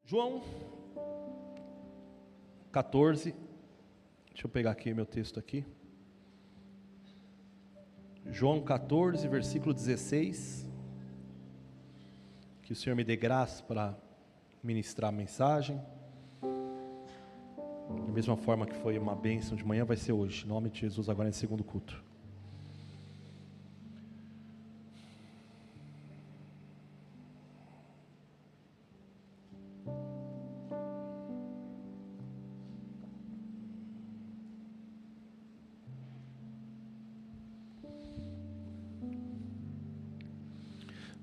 João 14, deixa eu pegar aqui meu texto aqui. João 14, versículo 16. Que o Senhor me dê graça para ministrar a mensagem. Da mesma forma que foi uma bênção de manhã, vai ser hoje. Em nome de Jesus, agora nesse segundo culto.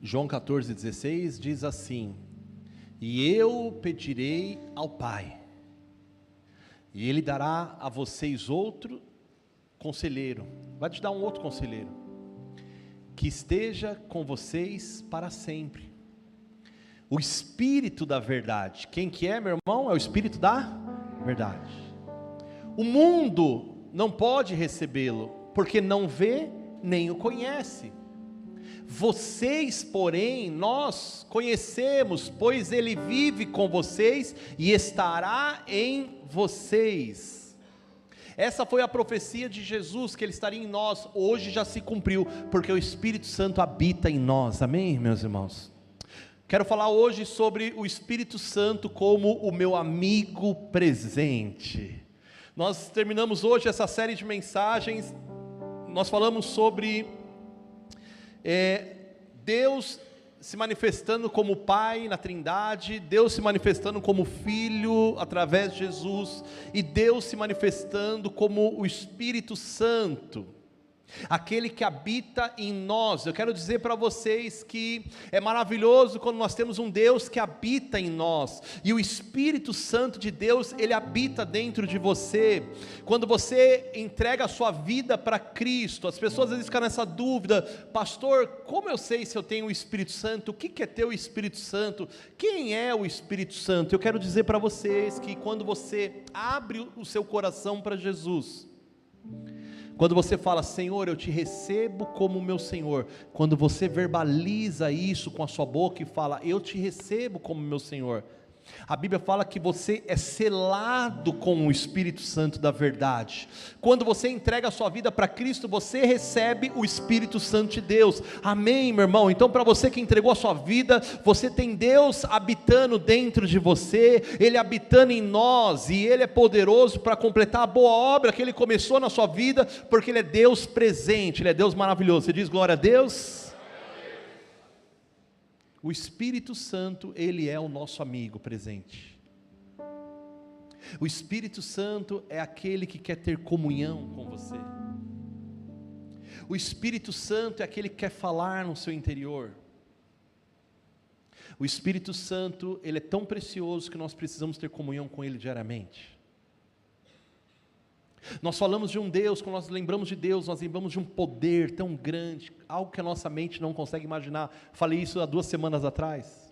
João 14, 16 diz assim: e eu pedirei ao Pai, e Ele dará a vocês outro conselheiro, vai te dar um outro conselheiro, que esteja com vocês para sempre, o Espírito da verdade. Quem que é, meu irmão? É o Espírito da verdade. O mundo não pode recebê-lo, porque não vê nem o conhece. Vocês, porém, nós conhecemos, pois Ele vive com vocês e estará em vocês. Essa foi a profecia de Jesus, que Ele estaria em nós. Hoje já se cumpriu, porque o Espírito Santo habita em nós. Amém, meus irmãos? Quero falar hoje sobre o Espírito Santo como o meu amigo presente. Nós terminamos hoje essa série de mensagens. Nós falamos sobre Deus se manifestando como Pai na Trindade, Deus se manifestando como Filho através de Jesus, e Deus se manifestando como o Espírito Santo, aquele que habita em nós. Eu quero dizer para vocês que é maravilhoso quando nós temos um Deus que habita em nós, e o Espírito Santo de Deus, Ele habita dentro de você. Quando você entrega a sua vida para Cristo, as pessoas às vezes ficam nessa dúvida: pastor, como eu sei se eu tenho o Espírito Santo? O que é ter o Espírito Santo? Quem é o Espírito Santo? Eu quero dizer para vocês que quando você abre o seu coração para Jesus, quando você fala: Senhor, eu te recebo como meu Senhor, quando você verbaliza isso com a sua boca e fala: eu te recebo como meu Senhor, a Bíblia fala que você é selado com o Espírito Santo da verdade. Quando você entrega a sua vida para Cristo, você recebe o Espírito Santo de Deus. Amém, meu irmão? Então, para você que entregou a sua vida, você tem Deus habitando dentro de você, Ele habitando em nós, e Ele é poderoso para completar a boa obra que Ele começou na sua vida, porque Ele é Deus presente, Ele é Deus maravilhoso. Você diz glória a Deus? O Espírito Santo, Ele é o nosso amigo presente. O Espírito Santo é aquele que quer ter comunhão com você. O Espírito Santo é aquele que quer falar no seu interior. O Espírito Santo, Ele é tão precioso que nós precisamos ter comunhão com Ele diariamente. Nós falamos de um Deus, quando nós lembramos de Deus, nós lembramos de um poder tão grande, algo que a nossa mente não consegue imaginar. Falei isso há 2 semanas atrás.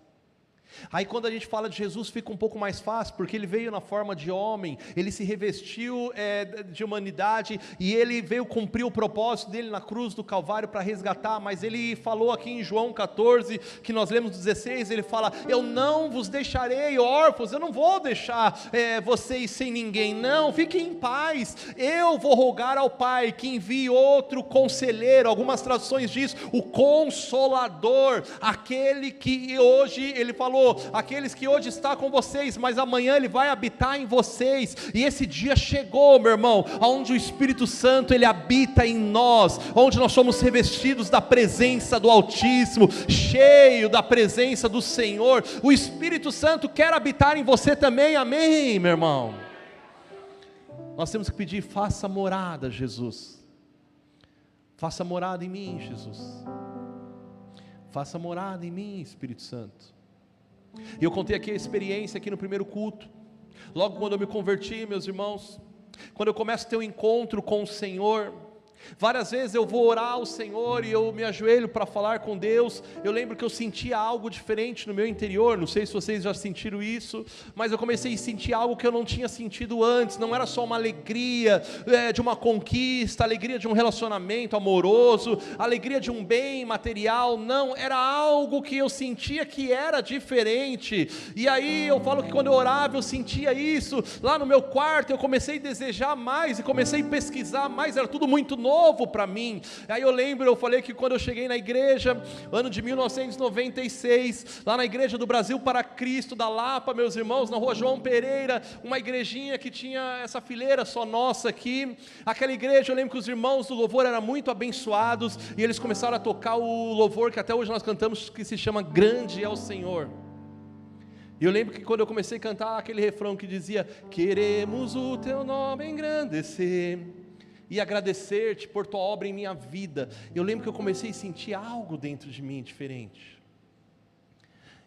Aí quando a gente fala de Jesus fica um pouco mais fácil, porque Ele veio na forma de homem, Ele se revestiu de humanidade, e Ele veio cumprir o propósito dEle na cruz do Calvário para resgatar. Mas Ele falou aqui em João 14, que nós lemos 16, Ele fala: eu não vos deixarei órfãos, eu não vou deixar vocês sem ninguém, não, fiquem em paz, eu vou rogar ao Pai que envie outro conselheiro. Algumas traduções diz o Consolador, aquele que hoje, Ele falou, aqueles que hoje está com vocês, mas amanhã Ele vai habitar em vocês. E esse dia chegou, meu irmão, onde o Espírito Santo, Ele habita em nós, onde nós somos revestidos da presença do Altíssimo, cheio da presença do Senhor. O Espírito Santo quer habitar em você também, amém, meu irmão? Nós temos que pedir: faça morada, Jesus, faça morada em mim, Jesus, faça morada em mim, Espírito Santo. E eu contei aqui a experiência aqui no primeiro culto, logo quando eu me converti, meus irmãos, quando eu começo a ter um encontro com o Senhor, Várias vezes eu vou orar ao Senhor e eu me ajoelho para falar com Deus. Eu lembro que eu sentia algo diferente no meu interior. Não sei se vocês já sentiram isso, mas eu comecei a sentir algo que eu não tinha sentido antes. Não era só uma alegria de uma conquista, alegria de um relacionamento amoroso, alegria de um bem material. Não, era algo que eu sentia que era diferente. E aí eu falo que quando eu orava eu sentia isso. Lá no meu quarto eu comecei a desejar mais e comecei a pesquisar mais. Era tudo muito novo para mim. Aí eu falei que quando eu cheguei na igreja, ano de 1996, lá na Igreja do Brasil para Cristo da Lapa, meus irmãos, na rua João Pereira, uma igrejinha que tinha essa fileira só nossa aqui. Aquela igreja, eu lembro que os irmãos do louvor eram muito abençoados, e eles começaram a tocar o louvor que até hoje nós cantamos, que se chama Grande é o Senhor. E eu lembro que quando eu comecei a cantar aquele refrão que dizia: queremos o teu nome engrandecer e agradecer-te por tua obra em minha vida. Eu lembro que eu comecei a sentir algo dentro de mim diferente.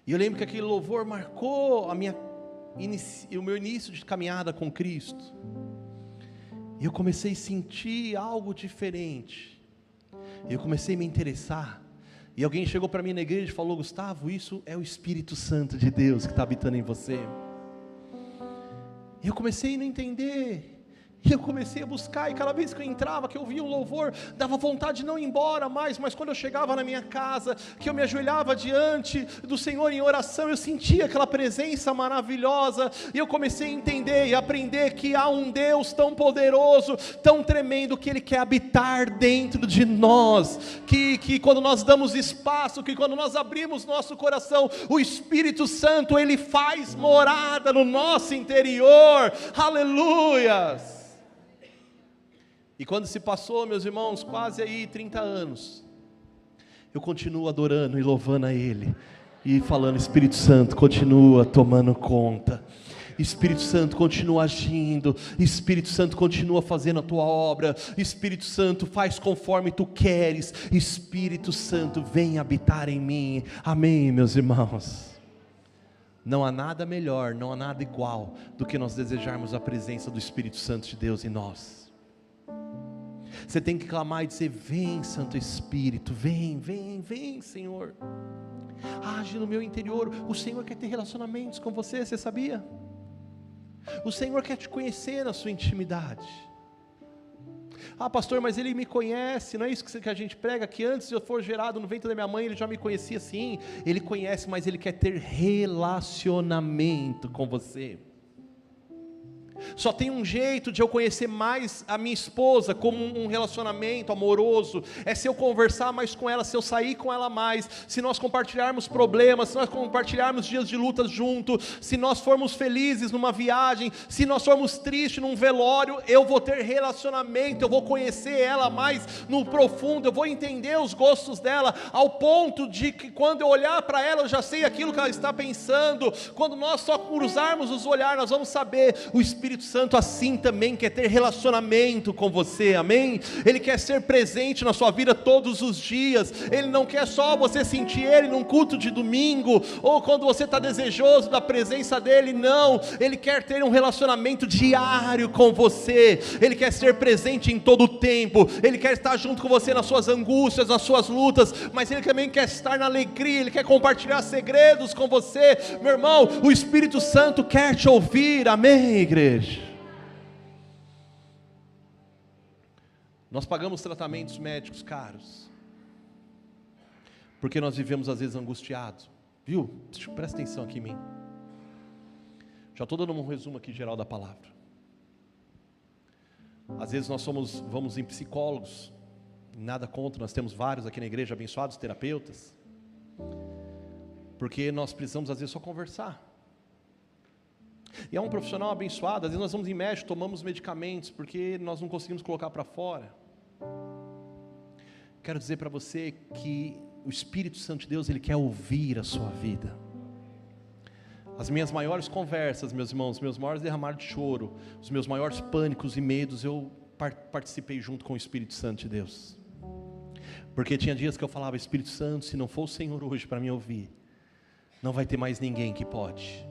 E eu lembro que aquele louvor marcou o meu início de caminhada com Cristo. E eu comecei a sentir algo diferente. E eu comecei a me interessar. E alguém chegou para mim na igreja e falou: Gustavo, isso é o Espírito Santo de Deus que está habitando em você. E eu comecei a não entender. E eu comecei a buscar, e cada vez que eu entrava, que eu ouvia um louvor, dava vontade de não ir embora mais, mas quando eu chegava na minha casa, que eu me ajoelhava diante do Senhor em oração, eu sentia aquela presença maravilhosa, e eu comecei a entender e aprender que há um Deus tão poderoso, tão tremendo, que Ele quer habitar dentro de nós, que quando nós damos espaço, que quando nós abrimos nosso coração, o Espírito Santo, Ele faz morada no nosso interior. Aleluias! E quando se passou, meus irmãos, quase aí 30 anos, eu continuo adorando e louvando a Ele, e falando: Espírito Santo, continua tomando conta, Espírito Santo, continua agindo, Espírito Santo, continua fazendo a tua obra, Espírito Santo, faz conforme tu queres, Espírito Santo, vem habitar em mim. Amém, meus irmãos? Não há nada melhor, não há nada igual do que nós desejarmos a presença do Espírito Santo de Deus em nós. Você tem que clamar e dizer: vem Santo Espírito, vem, vem, vem Senhor, age no meu interior. O Senhor quer ter relacionamentos com você, você sabia? O Senhor quer te conhecer na sua intimidade. Ah, pastor, mas Ele me conhece. Não é isso que a gente prega, que antes de eu for gerado no ventre da minha mãe Ele já me conhecia? Sim, Ele conhece, mas Ele quer ter relacionamento com você. Só tem um jeito de eu conhecer mais a minha esposa, como um relacionamento amoroso, é se eu conversar mais com ela, se eu sair com ela mais, se nós compartilharmos problemas, se nós compartilharmos dias de lutas junto, se nós formos felizes numa viagem, se nós formos tristes num velório, eu vou ter relacionamento, eu vou conhecer ela mais no profundo, eu vou entender os gostos dela, ao ponto de que quando eu olhar para ela, eu já sei aquilo que ela está pensando. Quando nós só cruzarmos os olhares, nós vamos saber. O Espírito Santo assim também quer ter relacionamento com você, amém? Ele quer ser presente na sua vida todos os dias. Ele não quer só você sentir Ele num culto de domingo, ou quando você está desejoso da presença dEle, não. Ele quer ter um relacionamento diário com você. Ele quer ser presente em todo o tempo. Ele quer estar junto com você nas suas angústias, nas suas lutas, mas Ele também quer estar na alegria. Ele quer compartilhar segredos com você, meu irmão. O Espírito Santo quer te ouvir, amém, igreja? Nós pagamos tratamentos médicos caros, porque nós vivemos às vezes angustiados, viu? Presta atenção aqui em mim. Já estou dando um resumo aqui geral da palavra. Às vezes nós vamos em psicólogos, nada contra, nós temos vários aqui na igreja, abençoados terapeutas, porque nós precisamos às vezes só conversar. E é um profissional abençoado. Às vezes nós vamos em médico, tomamos medicamentos, porque nós não conseguimos colocar para fora. Quero dizer para você que o Espírito Santo de Deus, Ele quer ouvir a sua vida. As minhas maiores conversas, meus irmãos, meus maiores derramares de choro, os meus maiores pânicos e medos, eu participei junto com o Espírito Santo de Deus. Porque tinha dias que eu falava: Espírito Santo, se não for o Senhor hoje para me ouvir, não vai ter mais ninguém que pode.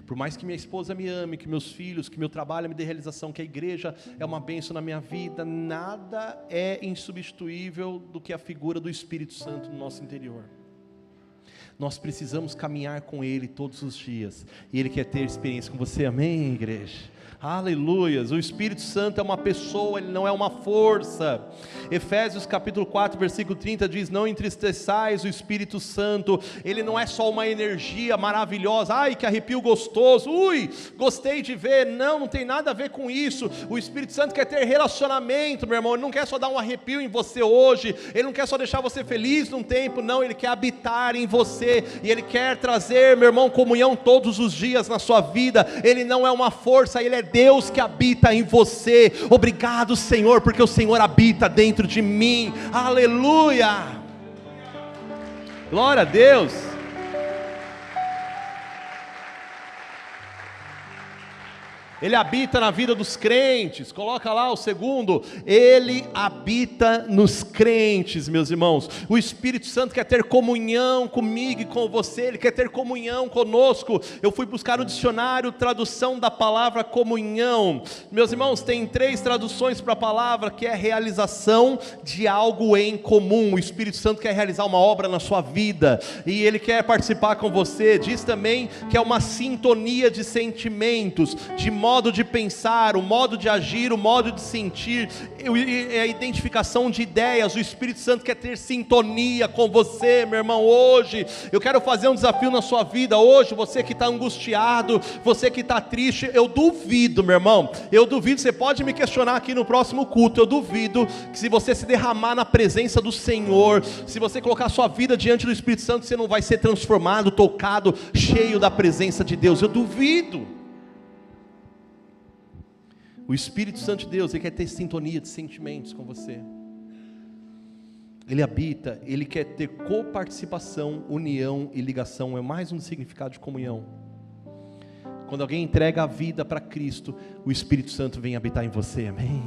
Por mais que minha esposa me ame, que meus filhos, que meu trabalho me dê realização, que a igreja é uma bênção na minha vida, nada é insubstituível do que a figura do Espírito Santo no nosso interior. Nós precisamos caminhar com Ele todos os dias, e Ele quer ter experiência com você, amém, igreja? Aleluias. O Espírito Santo é uma pessoa, Ele não é uma força. Efésios capítulo 4 versículo 30 diz: não entristeçais o Espírito Santo. Ele não é só uma energia maravilhosa, ai que arrepio gostoso, ui, gostei de ver. Não tem nada a ver com isso. O Espírito Santo quer ter relacionamento, meu irmão. Ele não quer só dar um arrepio em você hoje, Ele não quer só deixar você feliz num tempo, não. Ele quer habitar em você, e Ele quer trazer, meu irmão, comunhão todos os dias na sua vida. Ele não é uma força, Ele é Deus que habita em você. Obrigado, Senhor, porque o Senhor habita dentro de mim. Aleluia, glória a Deus. Ele habita na vida dos crentes. Coloca lá o segundo: Ele habita nos crentes, meus irmãos. O Espírito Santo quer ter comunhão comigo e com você. Ele quer ter comunhão conosco. Eu fui buscar o dicionário, tradução da palavra comunhão. Meus irmãos, tem 3 traduções para a palavra, que é realização de algo em comum. O Espírito Santo quer realizar uma obra na sua vida, e Ele quer participar com você. Diz também que é uma sintonia de sentimentos, de modo de pensar, o modo de agir, o modo de sentir, a identificação de ideias. O Espírito Santo quer ter sintonia com você, meu irmão. Hoje eu quero fazer um desafio na sua vida. Hoje, você que está angustiado, você que está triste, eu duvido, meu irmão, eu duvido, você pode me questionar aqui no próximo culto, eu duvido que se você se derramar na presença do Senhor, se você colocar sua vida diante do Espírito Santo, você não vai ser transformado, tocado, cheio da presença de Deus. Eu duvido. O Espírito Santo de Deus, Ele quer ter sintonia de sentimentos com você. Ele habita, Ele quer ter coparticipação, união e ligação. É mais um significado de comunhão. Quando alguém entrega a vida para Cristo, o Espírito Santo vem habitar em você, amém?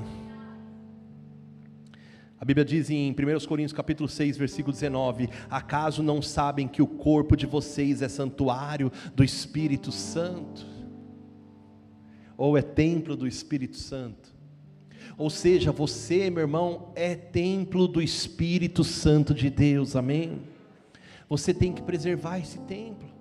A Bíblia diz em 1 Coríntios capítulo 6, versículo 19: acaso não sabem que o corpo de vocês é santuário do Espírito Santo? Ou é templo do Espírito Santo? Ou seja, você, meu irmão, é templo do Espírito Santo de Deus, amém? Você tem que preservar esse templo.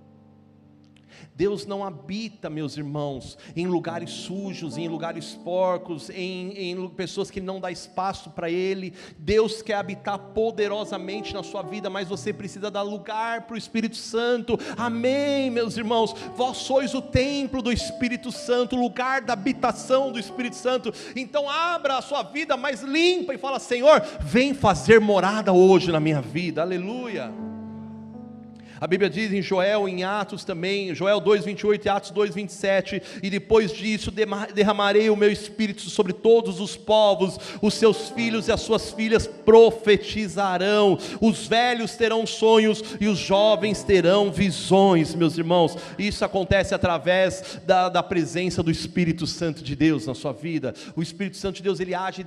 Deus não habita, meus irmãos, em lugares sujos, em lugares porcos, em pessoas que não dão espaço para Ele. Deus quer habitar poderosamente na sua vida, mas você precisa dar lugar para o Espírito Santo, amém, meus irmãos? Vós sois o templo do Espírito Santo, o lugar da habitação do Espírito Santo. Então abra a sua vida mais limpa e fala: Senhor, vem fazer morada hoje na minha vida, aleluia. A Bíblia diz em Joel, em Atos também, Joel 2:28 e Atos 2:27, e depois disso derramarei o meu espírito sobre todos os povos, os seus filhos e as suas filhas profetizarão, os velhos terão sonhos e os jovens terão visões, meus irmãos. Isso acontece através da presença do Espírito Santo de Deus na sua vida. O Espírito Santo de Deus, ele age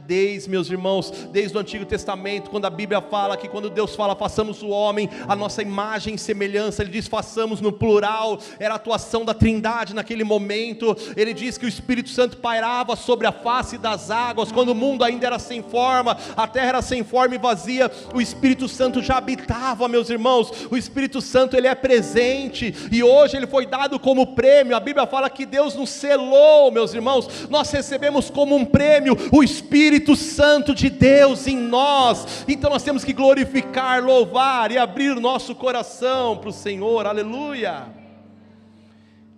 meus irmãos, desde o Antigo Testamento, quando a Bíblia fala que quando Deus fala, façamos o homem a nossa imagem e semelhança, Ele diz façamos no plural, era a atuação da Trindade naquele momento. Ele diz que o Espírito Santo pairava sobre a face das águas, quando o mundo ainda era sem forma, a terra era sem forma e vazia, o Espírito Santo já habitava, meus irmãos. O Espírito Santo, ele é presente, e hoje ele foi dado como prêmio. A Bíblia fala que Deus nos selou, meus irmãos, nós recebemos como um prêmio o Espírito Santo de Deus em nós. Então nós temos que glorificar, louvar e abrir o nosso coração para o Senhor, aleluia.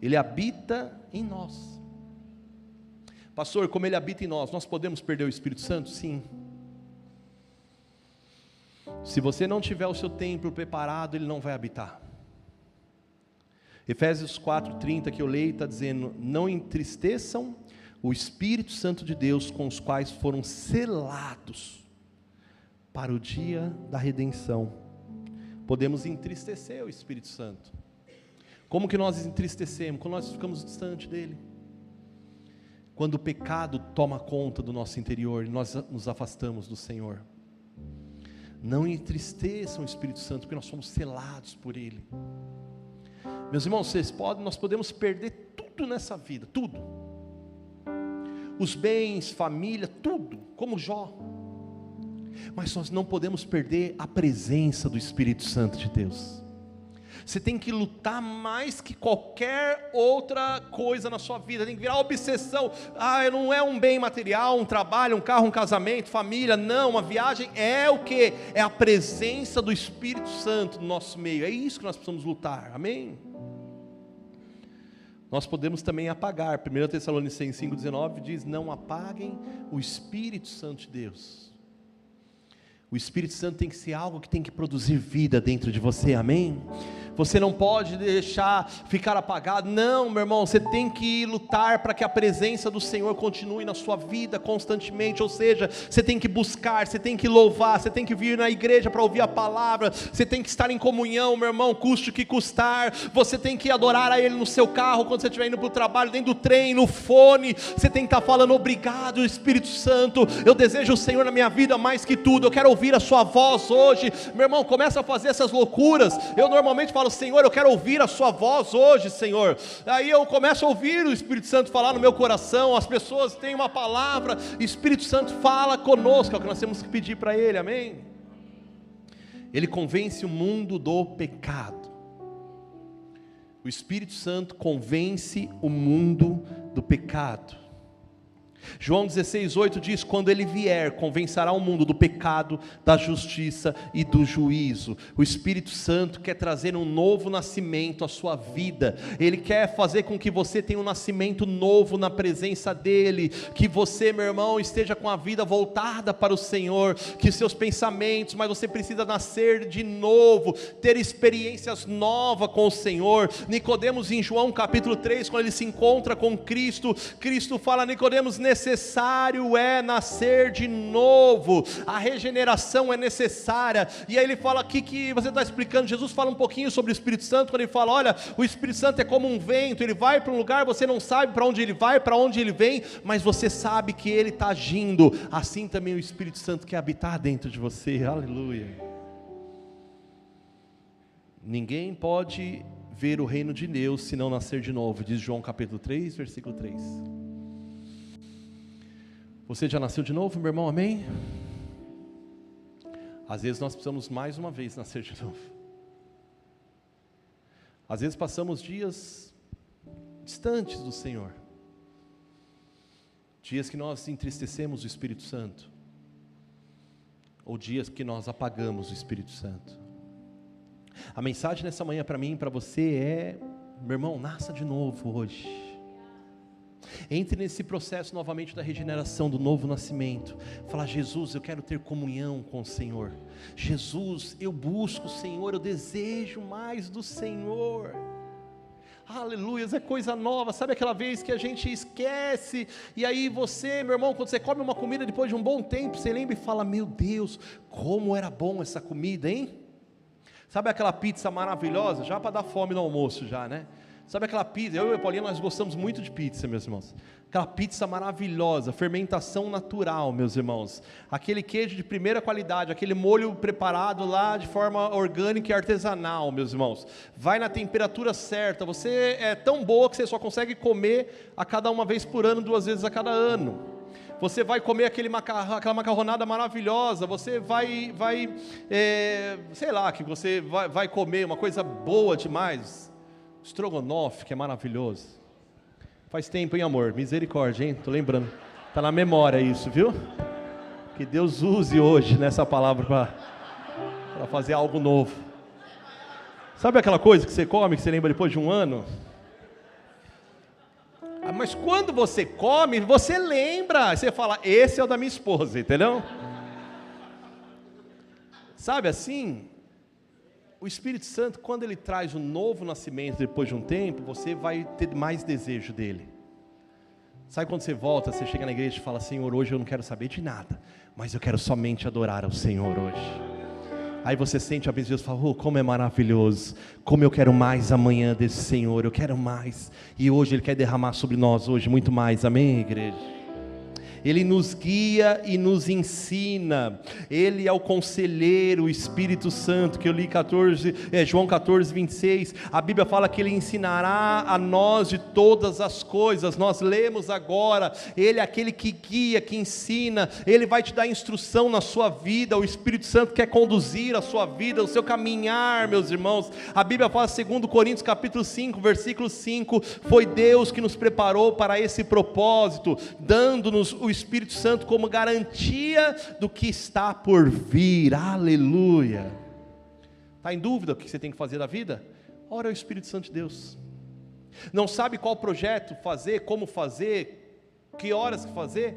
Ele habita em nós. Pastor, como Ele habita em nós, nós podemos perder o Espírito Santo? Sim. Se você não tiver o seu templo preparado, Ele não vai habitar. Efésios 4:30 que eu leio, está dizendo: não entristeçam o Espírito Santo de Deus, com os quais foram selados para o dia da redenção. Podemos entristecer o Espírito Santo. Como que nós entristecemos? Quando nós ficamos distante dele. Quando o pecado toma conta do nosso interior, nós nos afastamos do Senhor. Não entristeçam o Espírito Santo, porque nós somos selados por Ele. Meus irmãos, nós podemos perder tudo tudo nessa vida, tudo. Os bens, família, tudo, como Jó. Mas nós não podemos perder a presença do Espírito Santo de Deus. Você tem que lutar mais que qualquer outra coisa na sua vida. Tem que virar obsessão. Não é um bem material, um trabalho, um carro, um casamento, família. Não, uma viagem é o quê? É a presença do Espírito Santo no nosso meio. É isso que nós precisamos lutar, amém? Nós podemos também apagar. 1 Tessalonicenses 5,19 diz: não apaguem o Espírito Santo de Deus. O Espírito Santo tem que ser algo que tem que produzir vida dentro de você, amém? Você não pode deixar ficar apagado. Não, meu irmão, você tem que lutar para que a presença do Senhor continue na sua vida constantemente. Ou seja, você tem que buscar, você tem que louvar, você tem que vir na igreja para ouvir a palavra, você tem que estar em comunhão, meu irmão, custe o que custar. Você tem que adorar a Ele no seu carro, quando você estiver indo para o trabalho, dentro do trem, no fone. Você tem que estar falando: obrigado, Espírito Santo, eu desejo o Senhor na minha vida mais que tudo, eu quero ouvir a sua voz hoje. Meu irmão, começa a fazer essas loucuras. Eu normalmente falo: Senhor, eu quero ouvir a sua voz hoje, Senhor. Aí eu começo a ouvir o Espírito Santo falar no meu coração. As pessoas têm uma palavra, o Espírito Santo fala conosco, é o que nós temos que pedir para Ele, amém? Ele convence o mundo do pecado. O Espírito Santo convence o mundo do pecado. João 16,8 diz: quando Ele vier, convencerá o mundo do pecado, da justiça e do juízo. O Espírito Santo quer trazer um novo nascimento à sua vida. Ele quer fazer com que você tenha um nascimento novo na presença dEle, que você, meu irmão, esteja com a vida voltada para o Senhor, que seus pensamentos, mas você precisa nascer de novo, ter experiências novas com o Senhor. Nicodemos, em João capítulo 3, quando ele se encontra com Cristo, Cristo fala a Nicodemos: necessário é nascer de novo, a regeneração é necessária. E aí ele fala aqui que você está explicando, Jesus fala um pouquinho sobre o Espírito Santo, quando ele fala: olha, o Espírito Santo é como um vento, ele vai para um lugar, você não sabe para onde ele vai, para onde ele vem, mas você sabe que ele está agindo. Assim também o Espírito Santo quer habitar dentro de você, aleluia. Ninguém pode ver o reino de Deus se não nascer de novo, diz João capítulo 3, versículo 3. Você já nasceu de novo, meu irmão, amém? Às vezes nós precisamos mais uma vez nascer de novo. Às vezes passamos dias distantes do Senhor, dias que nós entristecemos o Espírito Santo, ou dias que nós apagamos o Espírito Santo. A mensagem nessa manhã para mim e para você é: meu irmão, nasça de novo hoje. Entre nesse processo novamente da regeneração, do novo nascimento. Fala: Jesus, eu quero ter comunhão com o Senhor. Jesus, eu busco o Senhor, eu desejo mais do Senhor. Aleluia, é coisa nova. Sabe aquela vez que a gente esquece, e aí você, meu irmão, quando você come uma comida depois de um bom tempo, você lembra e fala: meu Deus, como era bom essa comida, hein? Sabe aquela pizza maravilhosa? Já para dar fome no almoço já, né? Sabe aquela pizza? Eu e a Paulinha, nós gostamos muito de pizza, meus irmãos. Aquela pizza maravilhosa, fermentação natural, meus irmãos. Aquele queijo de primeira qualidade, aquele molho preparado lá de forma orgânica e artesanal, meus irmãos. Vai na temperatura certa. Você é tão boa que você só consegue comer a cada uma vez por ano, 2 vezes a cada ano. Você vai comer aquela macarronada maravilhosa, você sei lá, que você vai comer uma coisa boa demais. Estrogonofe, que é maravilhoso. Faz tempo, hein, amor? Misericórdia, hein? Tô lembrando. Tá na memória isso, viu? Que Deus use hoje nessa palavra para fazer algo novo. Sabe aquela coisa que você come, que você lembra depois de um ano? Mas quando você come, você lembra. Você fala: esse é o da minha esposa, entendeu? Sabe assim? O Espírito Santo, quando Ele traz um novo nascimento depois de um tempo, você vai ter mais desejo dEle. Sabe quando você volta, você chega na igreja e fala: Senhor, hoje eu não quero saber de nada, mas eu quero somente adorar ao Senhor hoje. Aí você sente a bênção de Deus e fala: oh, como é maravilhoso, como eu quero mais amanhã desse Senhor, eu quero mais. E hoje Ele quer derramar sobre nós hoje muito mais, amém, igreja? Ele nos guia e nos ensina. Ele é o conselheiro, o Espírito Santo, que eu li João 14, 26, a Bíblia fala que Ele ensinará a nós de todas as coisas. Nós lemos agora, Ele é aquele que guia, que ensina, Ele vai te dar instrução na sua vida. O Espírito Santo quer conduzir a sua vida, o seu caminhar, meus irmãos. A Bíblia fala, 2 Coríntios capítulo 5, versículo 5, foi Deus que nos preparou para esse propósito, dando-nos o Espírito Santo como garantia do que está por vir. Aleluia. Está em dúvida o que você tem que fazer da vida? Ora ao Espírito Santo de Deus. Não sabe qual projeto fazer, como fazer, que horas fazer?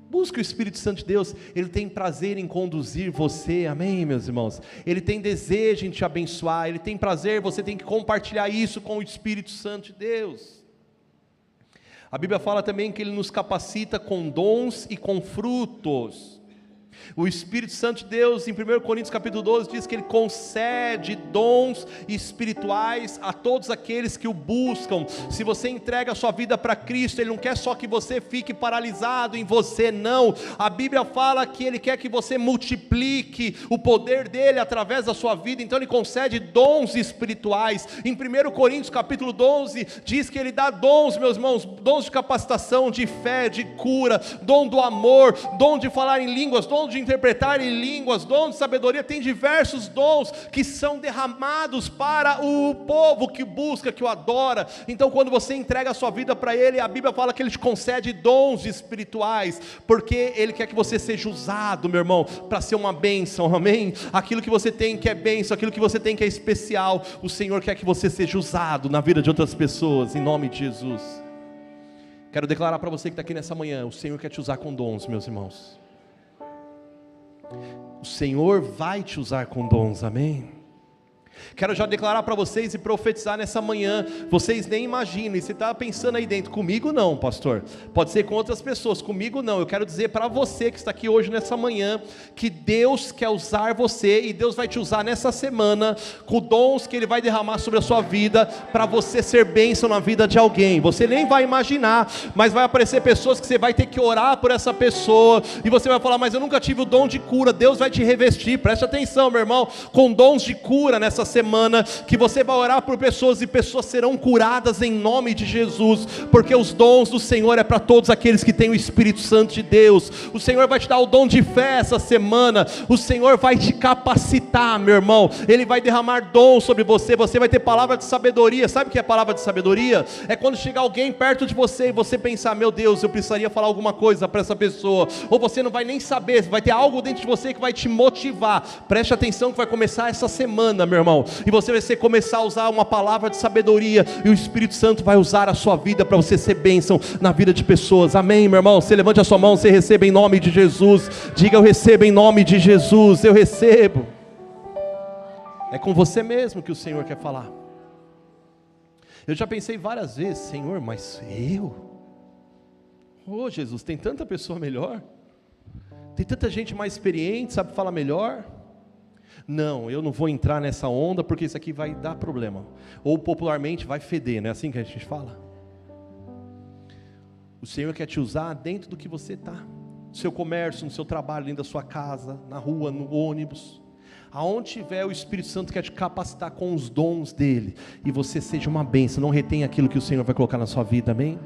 Busque o Espírito Santo de Deus. Ele tem prazer em conduzir você, amém, meus irmãos? Ele tem desejo em te abençoar, Ele tem prazer, você tem que compartilhar isso com o Espírito Santo de Deus. A Bíblia fala também que Ele nos capacita com dons e com frutos. O Espírito Santo de Deus, em 1 Coríntios capítulo 12, diz que Ele concede dons espirituais a todos aqueles que o buscam. Se você entrega a sua vida para Cristo, Ele não quer só que você fique paralisado em você, não. A Bíblia fala que Ele quer que você multiplique o poder dEle através da sua vida, então Ele concede dons espirituais. Em 1 Coríntios capítulo 12, diz que Ele dá dons, meus irmãos, dons de capacitação, de fé, de cura, dom do amor, dom de falar em línguas, dom de interpretar em línguas, dom de sabedoria. Tem diversos dons que são derramados para o povo que busca, que o adora. Então quando você entrega a sua vida para Ele, a Bíblia fala que Ele te concede dons espirituais, porque Ele quer que você seja usado, meu irmão, para ser uma bênção, amém? Aquilo que você tem que é bênção, aquilo que você tem que é especial, o Senhor quer que você seja usado na vida de outras pessoas, em nome de Jesus. Quero declarar para você que está aqui nessa manhã, o Senhor quer te usar com dons, meus irmãos. O Senhor vai te usar com dons, amém? Quero já declarar para vocês e profetizar nessa manhã. Vocês nem imaginam, e você está pensando aí dentro, comigo não, pastor, pode ser com outras pessoas, comigo não. Eu quero dizer para você que está aqui hoje nessa manhã, que Deus quer usar você, e Deus vai te usar nessa semana, com dons que Ele vai derramar sobre a sua vida, para você ser bênção na vida de alguém. Você nem vai imaginar, mas vai aparecer pessoas que você vai ter que orar por essa pessoa, e você vai falar, mas eu nunca tive o dom de cura. Deus vai te revestir, preste atenção, meu irmão, com dons de cura nessa semana, que você vai orar por pessoas e pessoas serão curadas em nome de Jesus, porque os dons do Senhor é para todos aqueles que têm o Espírito Santo de Deus. O Senhor vai te dar o dom de fé essa semana, o Senhor vai te capacitar, meu irmão, Ele vai derramar dons sobre você, você vai ter palavra de sabedoria. Sabe o que é palavra de sabedoria? É quando chegar alguém perto de você e você pensar, meu Deus, eu precisaria falar alguma coisa para essa pessoa, ou você não vai nem saber, vai ter algo dentro de você que vai te motivar. Preste atenção que vai começar essa semana, meu irmão, e você vai começar a usar uma palavra de sabedoria, e o Espírito Santo vai usar a sua vida para você ser bênção na vida de pessoas, amém, meu irmão? Você levante a sua mão, você receba em nome de Jesus, diga, eu recebo em nome de Jesus, eu recebo. É com você mesmo que o Senhor quer falar. Eu já pensei várias vezes, Senhor, mas eu? Oh Jesus, tem tanta pessoa melhor, tem tanta gente mais experiente, sabe falar melhor. Não, eu não vou entrar nessa onda, porque isso aqui vai dar problema, ou popularmente vai feder, não é assim que a gente fala? O Senhor quer te usar dentro do que você está, no seu comércio, no seu trabalho, dentro da sua casa, na rua, no ônibus, aonde tiver, o Espírito Santo quer te capacitar com os dons dEle, e você seja uma bênção, não retenha aquilo que o Senhor vai colocar na sua vida, amém?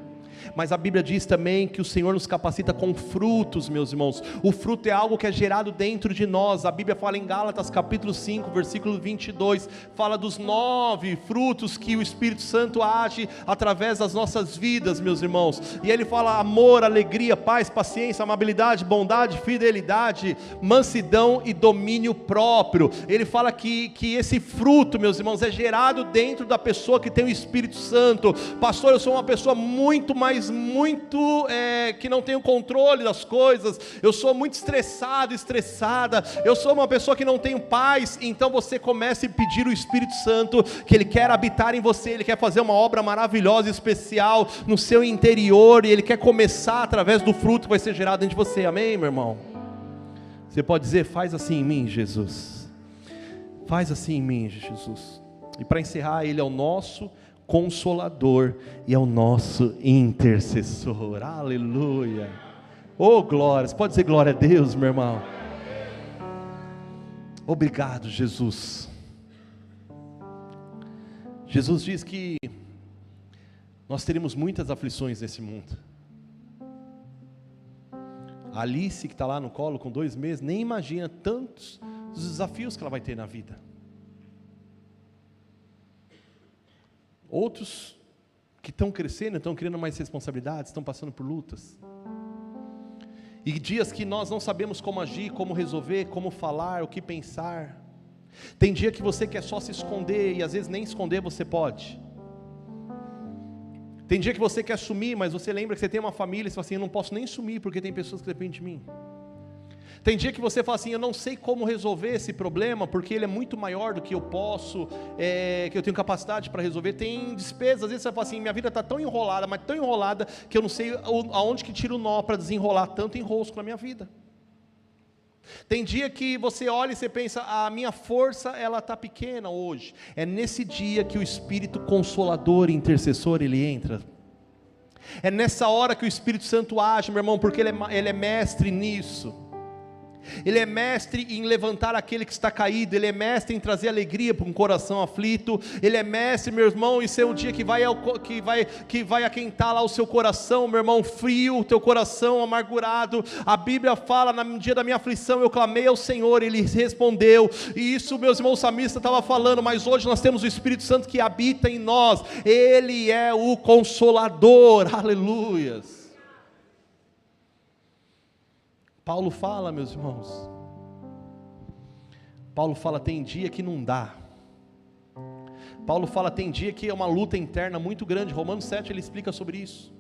Mas a Bíblia diz também que o Senhor nos capacita com frutos, meus irmãos. O fruto é algo que é gerado dentro de nós. A Bíblia fala em Gálatas capítulo 5, versículo 22, fala dos 9 frutos que o Espírito Santo age através das nossas vidas, meus irmãos. E ele fala amor, alegria, paz, paciência, amabilidade, bondade, fidelidade, mansidão e domínio próprio. Ele fala que esse fruto, meus irmãos, é gerado dentro da pessoa que tem o Espírito Santo. Pastor, eu sou uma pessoa muito que não tenho controle das coisas, eu sou muito estressado, estressada, eu sou uma pessoa que não tenho paz. Então você comece a pedir o Espírito Santo, que Ele quer habitar em você, Ele quer fazer uma obra maravilhosa e especial no seu interior, e Ele quer começar através do fruto que vai ser gerado dentro de você, amém, meu irmão? Você pode dizer, faz assim em mim, Jesus, faz assim em mim, Jesus. E para encerrar, Ele é o nosso Consolador e é o nosso intercessor, aleluia, Oh, glória, você pode dizer glória a Deus, meu irmão? Obrigado, Jesus. Jesus diz que nós teremos muitas aflições nesse mundo. A Alice, que está lá no colo com 2 meses, nem imagina tantos os desafios que ela vai ter na vida. Outros que estão crescendo, estão criando mais responsabilidades, estão passando por lutas. E dias que nós não sabemos como agir, como resolver, como falar, o que pensar. Tem dia que você quer só se esconder, e às vezes nem esconder você pode. Tem dia que você quer sumir, mas você lembra que você tem uma família, e você fala assim, eu não posso nem sumir, porque tem pessoas que dependem de mim. Tem dia que você fala assim, eu não sei como resolver esse problema, porque ele é muito maior do que eu posso, que eu tenho capacidade para resolver. Tem despesas, às vezes você fala assim, minha vida está tão enrolada, mas tão enrolada, que eu não sei aonde que tiro o nó para desenrolar tanto enrosco na minha vida. Tem dia que você olha e você pensa, a minha força ela está pequena hoje. É nesse dia que o Espírito Consolador e Intercessor ele entra. É nessa hora que o Espírito Santo age, meu irmão, porque ele é mestre nisso. Ele é mestre em levantar aquele que está caído. Ele é mestre em trazer alegria para um coração aflito. Ele é mestre, meu irmão, em ser um dia que vai aquentar lá o seu coração, meu irmão, frio, o teu coração amargurado. A Bíblia fala, no dia da minha aflição eu clamei ao Senhor, Ele respondeu. E isso meus irmãos samistas estavam falando, mas hoje nós temos o Espírito Santo que habita em nós. Ele é o Consolador, aleluias. Paulo fala, meus irmãos, Paulo fala, tem dia que não dá. Paulo fala, tem dia que é uma luta interna muito grande. Romanos 7 ele explica sobre isso.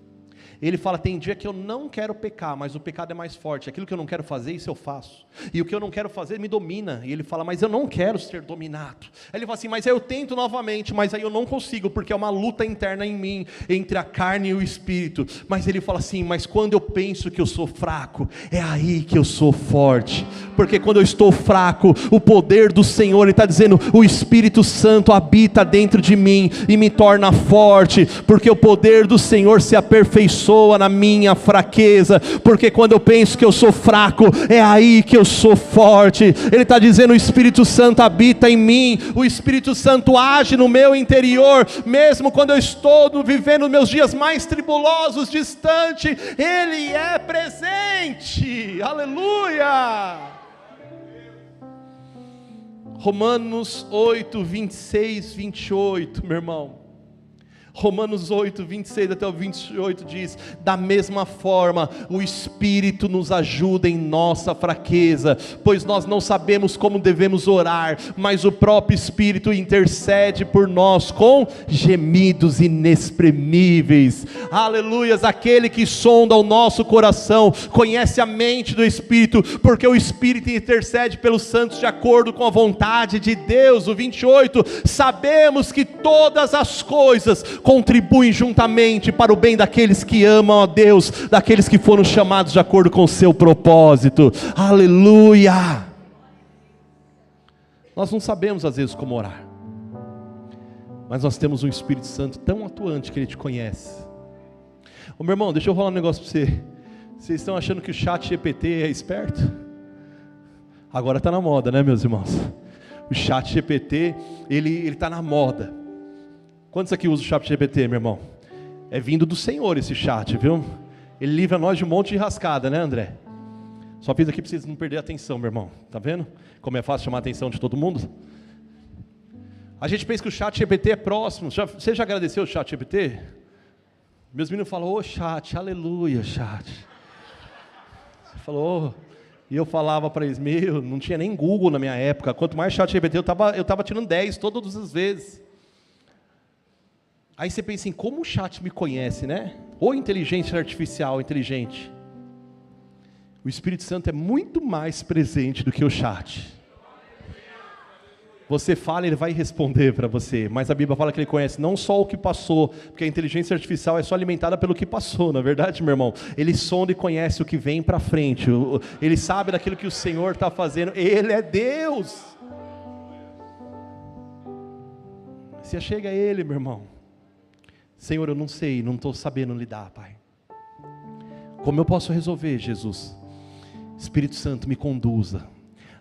Ele fala, tem dia que eu não quero pecar, mas o pecado é mais forte. Aquilo que eu não quero fazer, isso eu faço. E o que eu não quero fazer me domina. E ele fala, mas eu não quero ser dominado. Aí ele fala assim, mas eu tento novamente, mas aí eu não consigo, porque é uma luta interna em mim, entre a carne e o espírito. Mas ele fala assim, mas quando eu penso que eu sou fraco, é aí que eu sou forte. Porque quando eu estou fraco, o poder do Senhor, ele está dizendo, o Espírito Santo habita dentro de mim e me torna forte. Porque o poder do Senhor se aperfeiçoa na minha fraqueza, porque quando eu penso que eu sou fraco, é aí que eu sou forte. Ele está dizendo, o Espírito Santo habita em mim, o Espírito Santo age no meu interior, mesmo quando eu estou vivendo meus dias mais tribulosos, distante, Ele é presente, aleluia. Romanos 8, 26, 28, meu irmão. Romanos 8, 26 até o 28 diz, da mesma forma, o Espírito nos ajuda em nossa fraqueza, pois nós não sabemos como devemos orar, mas o próprio Espírito intercede por nós com gemidos inexprimíveis, aleluias. Aquele que sonda o nosso coração, conhece a mente do Espírito, porque o Espírito intercede pelos santos de acordo com a vontade de Deus. O 28, sabemos que todas as coisas contribuem juntamente para o bem daqueles que amam a Deus, daqueles que foram chamados de acordo com o seu propósito, aleluia. Nós não sabemos às vezes como orar, mas nós temos um Espírito Santo tão atuante que Ele te conhece. Ô meu irmão, deixa eu falar um negócio para você. Vocês estão achando que o chat GPT é esperto? Agora está na moda, né meus irmãos? O chat GPT, ele está na moda. Quantos aqui usam o chat GPT, meu irmão? É vindo do Senhor esse chat, viu? Ele livra nós de um monte de rascada, né André? Só fiz aqui para vocês não perderem a atenção, meu irmão. Tá vendo? Como é fácil chamar a atenção de todo mundo? A gente pensa que o chat GPT é próximo. Você já agradeceu o chat GPT? Meus meninos falam, ô chat, aleluia chat. Você falou, e eu falava para eles, não tinha nem Google na minha época. Quanto mais chat GPT, eu tava tirando 10 todas as vezes. Aí você pensa assim, como o chat me conhece, né? Ou inteligência artificial inteligente. O Espírito Santo é muito mais presente do que o chat. Você fala, ele vai responder para você. Mas a Bíblia fala que ele conhece não só o que passou, porque a inteligência artificial é só alimentada pelo que passou, na verdade, meu irmão. Ele sonda e conhece o que vem para frente. Ele sabe daquilo que o Senhor está fazendo. Ele é Deus. Você chega a Ele, meu irmão. Senhor, eu não sei, não estou sabendo lidar, Pai. Como eu posso resolver, Jesus? Espírito Santo, me conduza.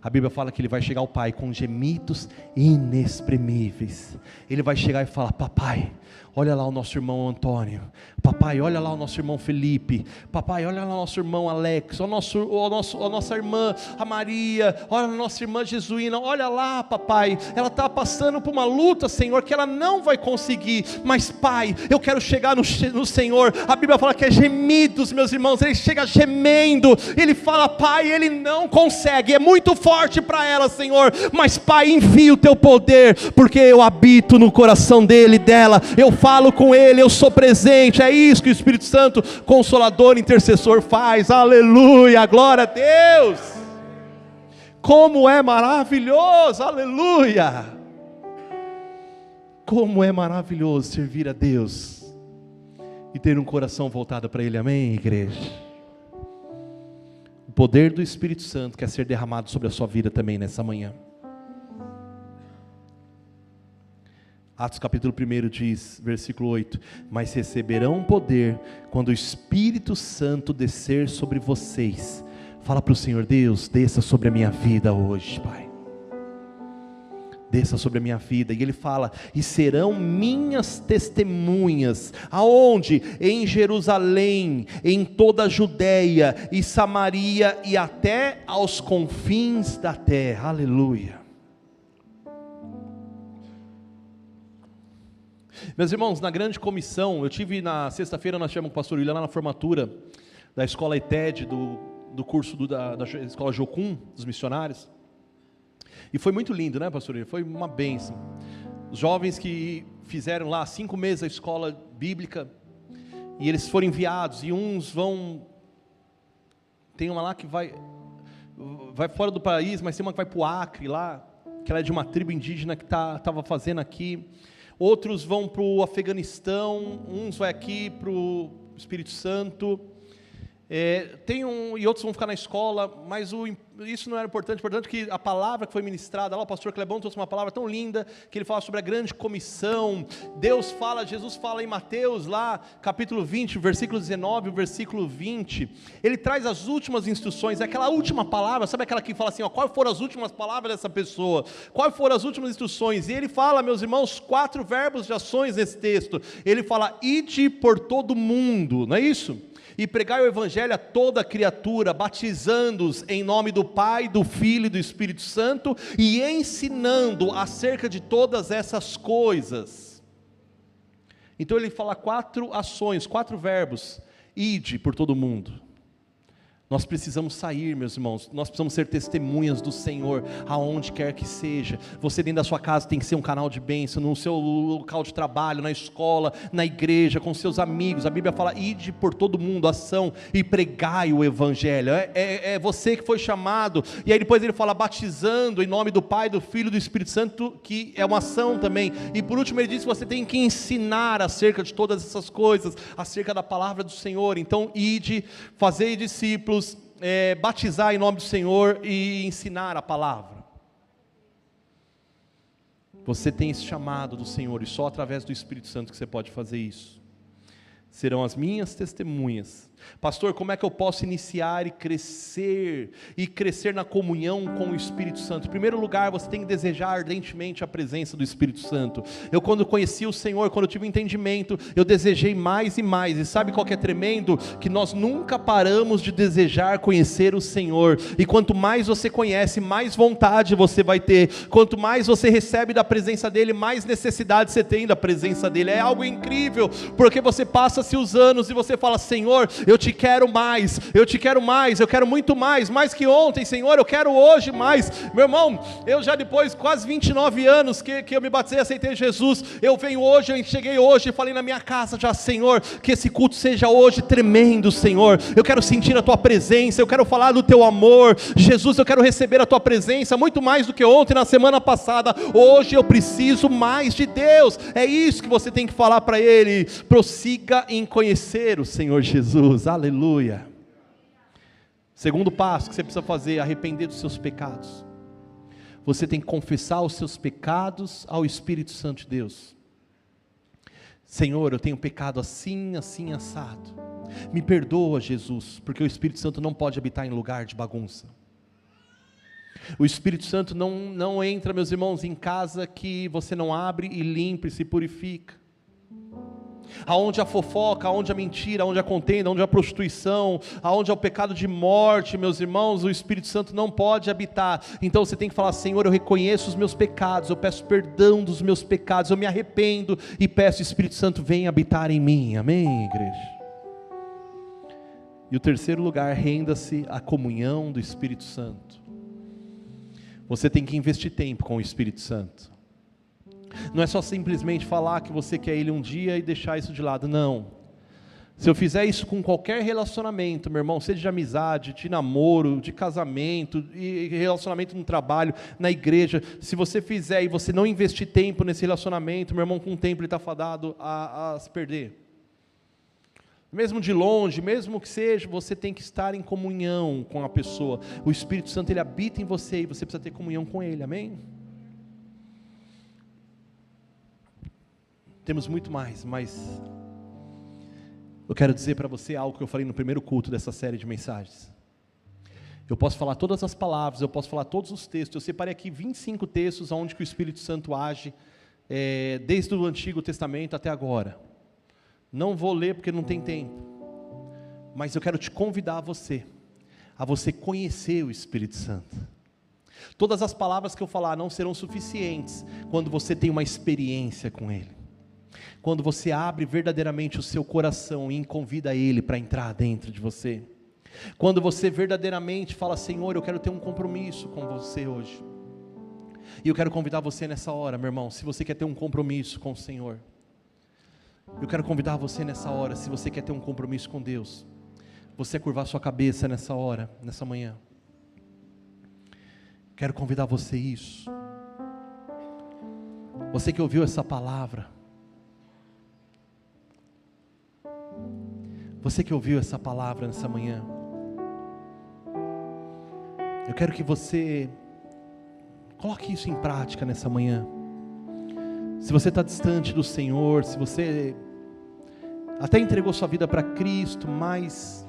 A Bíblia fala que ele vai chegar ao Pai com gemidos inexprimíveis. Ele vai chegar e falar: papai, olha lá o nosso irmão Antônio. Papai, olha lá o nosso irmão Felipe. Papai, olha lá o nosso irmão Alex. A nossa irmã, a Maria. Olha a nossa irmã Jesuína. Olha lá, papai. Ela está passando por uma luta, Senhor, que ela não vai conseguir. Mas, Pai, eu quero chegar no Senhor. A Bíblia fala que é gemidos, meus irmãos. Ele chega gemendo. Ele fala: Pai, ele não consegue. É muito forte para ela, Senhor. Mas, Pai, envia o teu poder. Porque eu habito no coração dele e dela. Eu falo com ele, eu sou presente. É isso que o Espírito Santo, consolador, intercessor faz. Aleluia, glória a Deus. Como é maravilhoso, aleluia. Como é maravilhoso servir a Deus e ter um coração voltado para ele, amém, igreja? O poder do Espírito Santo quer ser derramado sobre a sua vida também nessa manhã. Atos capítulo 1 diz, versículo 8: mas receberão poder quando o Espírito Santo descer sobre vocês. Fala para o Senhor: Deus, desça sobre a minha vida hoje, Pai. Desça sobre a minha vida. E ele fala: e serão minhas testemunhas. Aonde? Em Jerusalém, em toda a Judéia e Samaria e até aos confins da terra. Aleluia. Meus irmãos, na grande comissão, eu tive na sexta-feira, nós tivemos com o pastor William lá na formatura da escola ETED, do curso da escola Jocum, dos missionários. E foi muito lindo, né, pastor William? Foi uma bênção. Os jovens que fizeram lá 5 meses a escola bíblica, e eles foram enviados, e uns vão... Tem uma lá que vai fora do país, mas tem uma que vai para o Acre lá, que ela é de uma tribo indígena que estava fazendo aqui. Outros vão para o Afeganistão, uns vão aqui para o Espírito Santo, e outros vão ficar na escola, mas isso não era importante. Importante que a palavra que foi ministrada lá, o pastor Clebão trouxe uma palavra tão linda, que ele fala sobre a grande comissão. Jesus fala em Mateus lá, capítulo 20, versículo 19, versículo 20, ele traz as últimas instruções, aquela última palavra, sabe aquela que fala assim, quais foram as últimas palavras dessa pessoa, quais foram as últimas instruções, e ele fala, meus irmãos, 4 verbos de ações nesse texto. Ele fala: ide por todo mundo, não é isso? E pregai o evangelho a toda criatura, batizando-os em nome do Pai, do Filho e do Espírito Santo, e ensinando acerca de todas essas coisas. Então ele fala 4 ações, 4 verbos: ide por todo mundo. Nós precisamos sair, meus irmãos, nós precisamos ser testemunhas do Senhor, aonde quer que seja. Você dentro da sua casa tem que ser um canal de bênção, no seu local de trabalho, na escola, na igreja, com seus amigos. A Bíblia fala: ide por todo mundo, ação, e pregai o evangelho. É você que foi chamado. E aí depois ele fala: batizando em nome do Pai, do Filho e do Espírito Santo, que é uma ação também. E por último ele diz que você tem que ensinar acerca de todas essas coisas, acerca da palavra do Senhor. Então ide, fazei discípulos, batizar em nome do Senhor e ensinar a palavra. Você tem esse chamado do Senhor, e só através do Espírito Santo que você pode fazer isso. Serão as minhas testemunhas. Pastor, como é que eu posso iniciar e crescer na comunhão com o Espírito Santo? Em primeiro lugar, você tem que desejar ardentemente a presença do Espírito Santo. Eu, quando conheci o Senhor, quando eu tive um entendimento, eu desejei mais e mais. E sabe qual que é tremendo? Que nós nunca paramos de desejar conhecer o Senhor. E quanto mais você conhece, mais vontade você vai ter. Quanto mais você recebe da presença dEle, mais necessidade você tem da presença dEle. É algo incrível, porque você passa-se os anos e você fala: Senhor, eu te quero mais, eu quero muito mais que ontem, Senhor, eu quero hoje mais. Meu irmão, eu já depois quase 29 anos que eu me batizei e aceitei Jesus, eu venho hoje, eu cheguei hoje e falei na minha casa já: Senhor, que esse culto seja hoje tremendo, Senhor, eu quero sentir a Tua presença, eu quero falar do Teu amor, Jesus, eu quero receber a Tua presença, muito mais do que ontem, na semana passada. Hoje eu preciso mais de Deus. É isso que você tem que falar para Ele. Prossiga em conhecer o Senhor Jesus. Aleluia. Segundo passo que você precisa fazer: arrepender dos seus pecados. Você tem que confessar os seus pecados ao Espírito Santo de Deus. Senhor, eu tenho pecado assim, assim, assado. Me perdoa, Jesus, porque o Espírito Santo não pode habitar em lugar de bagunça. O Espírito Santo não entra, meus irmãos, em casa que você não abre e limpa e se purifica. Aonde a fofoca, aonde a mentira, aonde a contenda, aonde a prostituição, aonde há o pecado de morte, meus irmãos, o Espírito Santo não pode habitar. Então você tem que falar: Senhor, eu reconheço os meus pecados, eu peço perdão dos meus pecados, eu me arrependo e peço, Espírito Santo, venha habitar em mim. Amém, igreja? E o terceiro lugar, renda-se à comunhão do Espírito Santo. Você tem que investir tempo com o Espírito Santo. Não é só simplesmente falar que você quer Ele um dia e deixar isso de lado, não. Se eu fizer isso com qualquer relacionamento, meu irmão, seja de amizade, de namoro, de casamento, e relacionamento no trabalho, na igreja, se você fizer e você não investir tempo nesse relacionamento, meu irmão, com o tempo ele está fadado a se perder. Mesmo de longe, mesmo que seja, você tem que estar em comunhão com a pessoa. O Espírito Santo, ele habita em você e você precisa ter comunhão com Ele, amém? Temos muito mais, mas eu quero dizer para você algo que eu falei no primeiro culto dessa série de mensagens. Eu posso falar todas as palavras, eu posso falar todos os textos. Eu separei aqui 25 textos onde que o Espírito Santo age, desde o Antigo Testamento até agora. Não vou ler porque não tem tempo, mas eu quero te convidar a você conhecer o Espírito Santo. Todas as palavras que eu falar não serão suficientes quando você tem uma experiência com Ele. Quando você abre verdadeiramente o seu coração e convida Ele para entrar dentro de você. Quando você verdadeiramente fala: Senhor, eu quero ter um compromisso com você hoje. E eu quero convidar você nessa hora, meu irmão, se você quer ter um compromisso com o Senhor. Eu quero convidar você nessa hora, se você quer ter um compromisso com Deus, você curvar sua cabeça nessa hora, nessa manhã. Quero convidar você isso. Você que ouviu essa palavra, você que ouviu essa palavra nessa manhã, eu quero que você coloque isso em prática nessa manhã. Se você está distante do Senhor, se você até entregou sua vida para Cristo, mas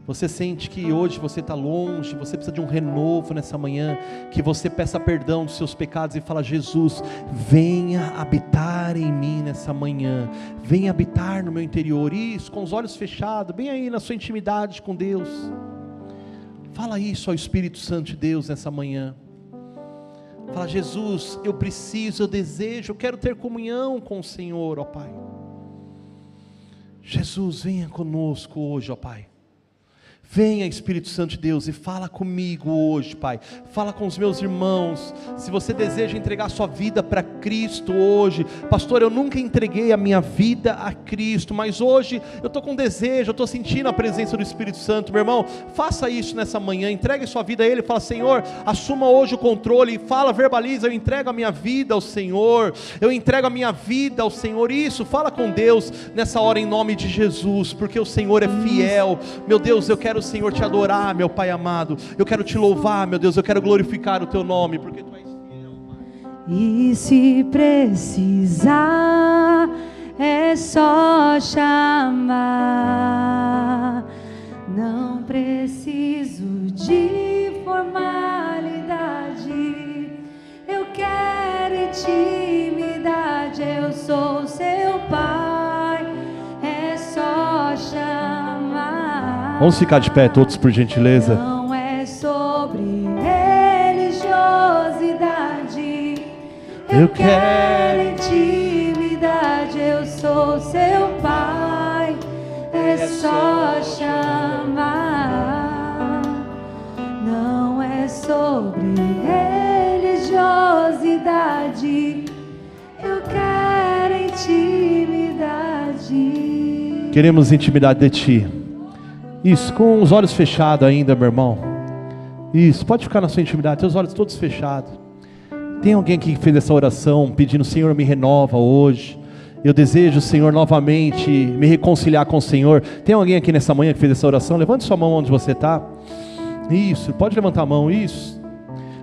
você sente que hoje você está longe, você precisa de um renovo nessa manhã, que você peça perdão dos seus pecados e fala: Jesus, venha habitar em mim nessa manhã, venha habitar no meu interior. Isso, com os olhos fechados, bem aí na sua intimidade com Deus. Fala isso ao Espírito Santo de Deus nessa manhã. Fala: Jesus, eu preciso, eu desejo, eu quero ter comunhão com o Senhor, ó Pai. Jesus, venha conosco hoje, ó Pai. Venha, Espírito Santo de Deus, e fala comigo hoje, Pai. Fala com os meus irmãos. Se você deseja entregar sua vida para Cristo hoje: pastor, eu nunca entreguei a minha vida a Cristo, mas hoje eu estou com desejo, eu estou sentindo a presença do Espírito Santo. Meu irmão, faça isso nessa manhã, entregue sua vida a Ele. Fala: Senhor, assuma hoje o controle. Fala, verbaliza: eu entrego a minha vida ao Senhor, eu entrego a minha vida ao Senhor. Isso, fala com Deus nessa hora em nome de Jesus, porque o Senhor é fiel. Meu Deus, eu quero, Senhor, te adorar, meu Pai amado. Eu quero te louvar, meu Deus. Eu quero glorificar o teu nome, porque tu és fiel, Pai. E se precisar, é só chamar. Não preciso de formalidade. Eu quero intimidade. Eu sou seu Pai. É só chamar. Vamos ficar de pé todos, por gentileza. Não é sobre religiosidade. Eu quero intimidade. Eu sou seu Pai. É só chamar. Não é sobre religiosidade. Eu quero intimidade. Queremos intimidade de Ti. Isso, com os olhos fechados ainda, meu irmão. Isso, pode ficar na sua intimidade, teus olhos todos fechados. Tem alguém aqui que fez essa oração pedindo: Senhor, me renova hoje. Eu desejo, Senhor, novamente me reconciliar com o Senhor. Tem alguém aqui nessa manhã que fez essa oração? Levante sua mão onde você está. Isso, pode levantar a mão, isso.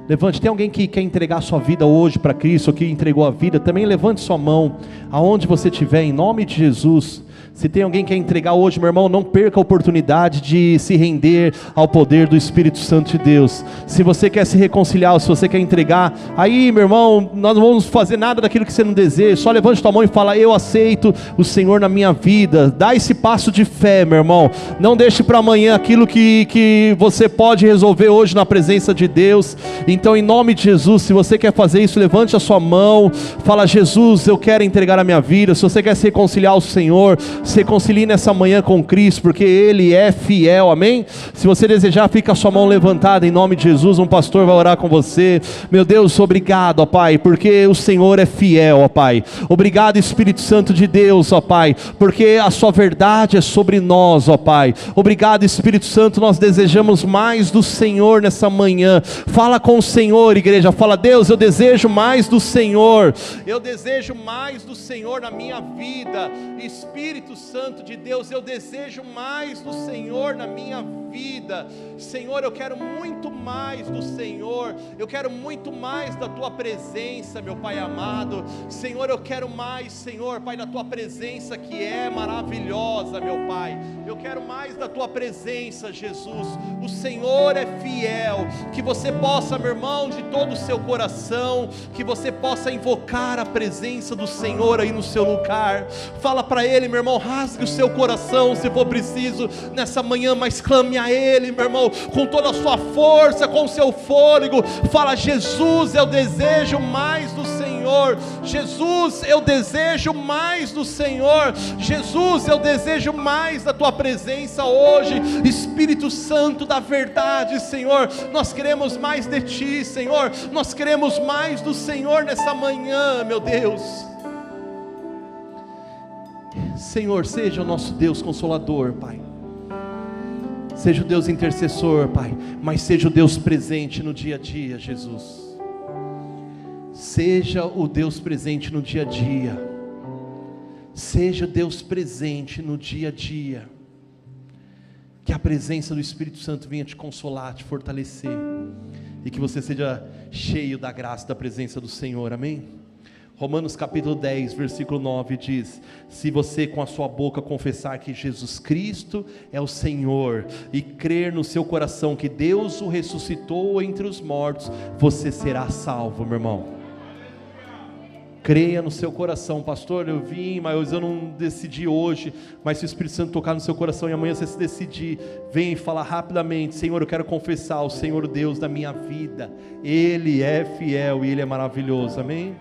Levante. Tem alguém que quer entregar a sua vida hoje para Cristo, ou que entregou a vida? Também levante sua mão, aonde você estiver, em nome de Jesus. Se tem alguém que quer entregar hoje, meu irmão, não perca a oportunidade de se render ao poder do Espírito Santo de Deus. Se você quer se reconciliar, se você quer entregar, aí, meu irmão, nós não vamos fazer nada daquilo que você não deseja. Só levante tua mão e fala: eu aceito o Senhor na minha vida. Dá esse passo de fé, meu irmão. Não deixe para amanhã aquilo que você pode resolver hoje na presença de Deus. Então, em nome de Jesus, se você quer fazer isso, levante a sua mão. Fala: Jesus, eu quero entregar a minha vida. Se você quer se reconciliar ao Senhor, se reconcilie nessa manhã com Cristo, porque Ele é fiel, amém? Se você desejar, fica a sua mão levantada em nome de Jesus, um pastor vai orar com você. Meu Deus, obrigado, ó Pai, porque o Senhor é fiel, ó Pai. Obrigado, Espírito Santo de Deus, ó Pai, porque a sua verdade é sobre nós, ó Pai. Obrigado, Espírito Santo, nós desejamos mais do Senhor nessa manhã. Fala com o Senhor, igreja, fala: Deus, eu desejo mais do Senhor, eu desejo mais do Senhor na minha vida. Espírito Santo de Deus, eu desejo mais do Senhor na minha vida. Senhor, eu quero muito mais do Senhor, eu quero muito mais da Tua presença, meu Pai amado. Senhor, eu quero mais, Senhor, Pai, da Tua presença que é maravilhosa, meu Pai. Eu quero mais da Tua presença, Jesus. O Senhor é fiel. Que você possa, meu irmão, de todo o seu coração, que você possa invocar a presença do Senhor aí no seu lugar. Fala para Ele, meu irmão, rasgue o seu coração se for preciso nessa manhã, mas clame a Ele, meu irmão, com toda a sua força, com o seu fôlego. Fala: Jesus, eu desejo mais do Senhor. Jesus, eu desejo mais do Senhor. Jesus, eu desejo mais da Tua presença hoje. Espírito Santo da verdade, Senhor, nós queremos mais de Ti, Senhor. Nós queremos mais do Senhor nessa manhã, meu Deus. Senhor, seja o nosso Deus consolador, Pai. Seja o Deus intercessor, Pai, mas seja o Deus presente no dia a dia, Jesus. Seja o Deus presente no dia a dia. Seja Deus presente no dia a dia. Que a presença do Espírito Santo venha te consolar, te fortalecer, e que você seja cheio da graça e da presença do Senhor, amém? Romanos capítulo 10, versículo 9 diz: se você com a sua boca confessar que Jesus Cristo é o Senhor, e crer no seu coração que Deus o ressuscitou entre os mortos, você será salvo, meu irmão. Creia no seu coração. Pastor, eu vim, mas eu não decidi hoje. Mas se o Espírito Santo tocar no seu coração e amanhã você se decidir, vem e fala rapidamente: Senhor, eu quero confessar o Senhor Deus da minha vida. Ele é fiel e Ele é maravilhoso, amém?